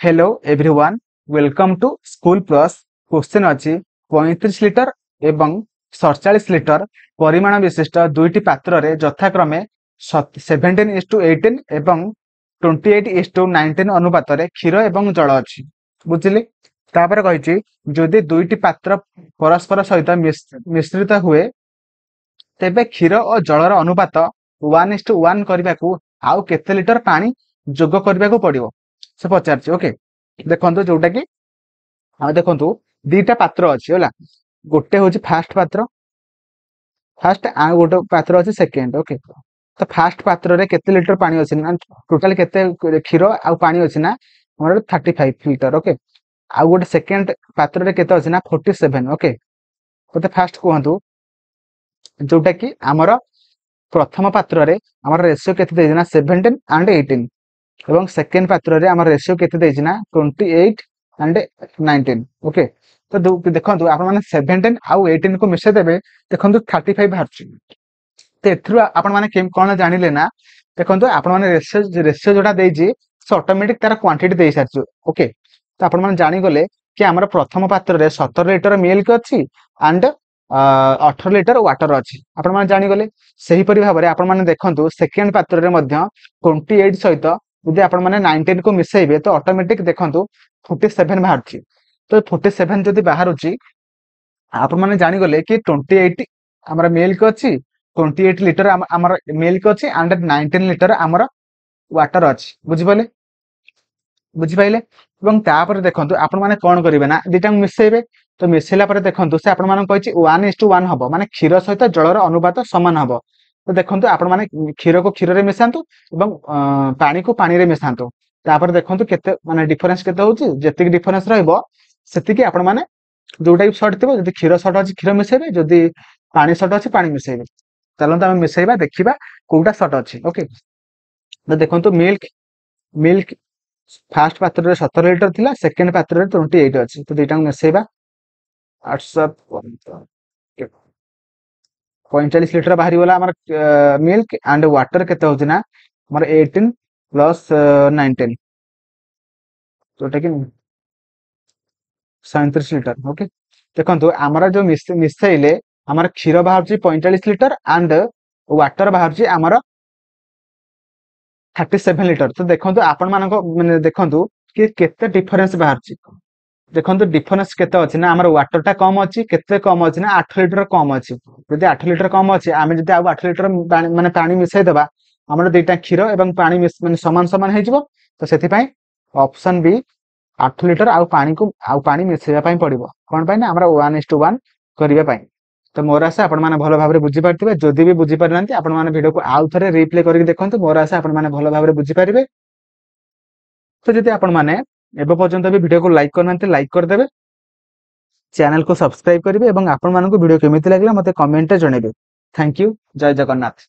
Hello everyone welcome to school plus question अच्छी 35 litre एवं 47 litre परिमाण विशिष्ट दुईटी पात्र रे यथाक्रमे 17:18 एवं 28:19 अनुपात रे क्षीर एवं जल अच्छी बुझिले तापर कहिछि जदि दुईटी पात्र परस्पर सहित मिश्रित हुए तेबे क्षीर और जलर अनुपात 1:1 करने को आउ केते लिटर पानी जोग करने को पड़ो से पचार ओके देखो जोटा कि देखो दीटा पात्र अच्छी है गोटे हूँ फास्ट पात्र फास्ट आ गोटे पात्र अच्छे सेकेंड ओके तो फास्ट पात्र रे केते लिटर पानी अच्छी ना टोटाल केते क्षीर आ पानी अच्छी ना 35 लिटर ओके आ गोटे सेकेंड पात्र रे केते अच्छी ना 47 ओके तो फास्ट कहतु जोटा कि आमर प्रथम पात्र रे आमर रेशियो केते देछि ना 17 एंड 18 एवं सेकेंड पात्र रे आमर रेशियो केते देछि ना 28 एंड 19 ओके तो देखंतु आपण माने 17 आउ 18 को मिसे देबे देखंतु 35 बाहरछि तो एथरु आपण माने कोन जानिले ना देखंतु आपण माने रेशियो जोटा देछि से ऑटोमेटिक तार क्वांटिटी देइ सारछु ओके तो आपण माने जानि गले कि आमर प्रथम पात्र रे 17 लिटर मिल्क अछि एंड 18 लिटर वाटर अच्छी आपण माने जानि गले सही परि भाबरे आपण माने देखंतु सेकेंड पात्र रे मध्य 28 सहित यदि आपण माने 19 को मिसेइबे तो ऑटोमेटिक देखंतु 47 बाहरछि तो 47 जदि बाहरुछि आपण माने जानि गले कि 28 हमर मिल्क अछि 28 लिटर हमर मिल्क अछि एंड 19 लिटर हमर वाटर अछि बुझि पाइले एवं तापर देखंतु आपण माने कोन करिवे ना दिटा मिसेइबे तो मिसेला पर देखंतु से आपण माने कहिछि 1:1 हबो माने क्षीर सहित जलर अनुपात समान हबो तो देखंतु आपण माने क्षीर को क्षीर रे मिसांतु एवं पानी को पानी रे मिसांतु तापर देखंतु केते माने डिफरेंस केते होउछि जेतिक डिफरेंस रहइबो सेतिकी आपण माने जोटा शॉर्ट थिबो जदि क्षीर शॉर्ट अछि क्षीर मिसेबे जदि पानी शॉर्ट अछि पानी मिसेबे चलंतु हम मिसेइबा देखिबा कोउटा शॉर्ट अछि ओके तो देखंतु मिल्क फास्ट पात्र रे 17 लिटर थिला सेकेंड पात्र रे 28 अछि तो दुईटा मिसेइबा 45 लिटर बाहरी वाला हमर मिल्क एंड वाटर केते होछि ना हमर 18 प्लस 19 जोटा कि 37 लिटर ओके देखंतु हमरा जो मिसेइले हमर क्षीर बाहरछि 45 लिटर एंड वाटर बाहरछि हमर 37 लिटर तो देखंतु आपण मानको माने देखंतु कि केते डिफरेंस बाहरछि देखंतु डिफरेंस केते अछि ना हमर वाटर टा कम अछि केते कम अछि ना 8 लिटर कम अछि जदि 8 लिटर कम अछि आमे जदि 8 लिटर माने पानी मिसै देबा हमर दुईटा क्षीर एवं पानी माने समान समान हे जिवो तो सेति पई ऑप्शन बी 8 लिटर आउ पानी मिसैबा पई पड़िबो कोन पई ना हमरा 1:1 करिबा पई तो मोर आशा आपण माने भलो भाबरे बुझि पारथिबे जदि भी बुझि पारनांती आपण माने वीडियो को आउ थरे रिप्ले करके देखंतु मोर आशा आपण माने भलो भाबरे बुझि पारिबे तो जदि आपण माने एबे पर्यंत भी वीडियो को लाइक करनांती लाइक कर देबे चैनल को सब्सक्राइब करिवे एवं आपण मानको वीडियो केमिति लागला मते कमेंट रे जणेबे थैंक यू जय जगन्नाथ।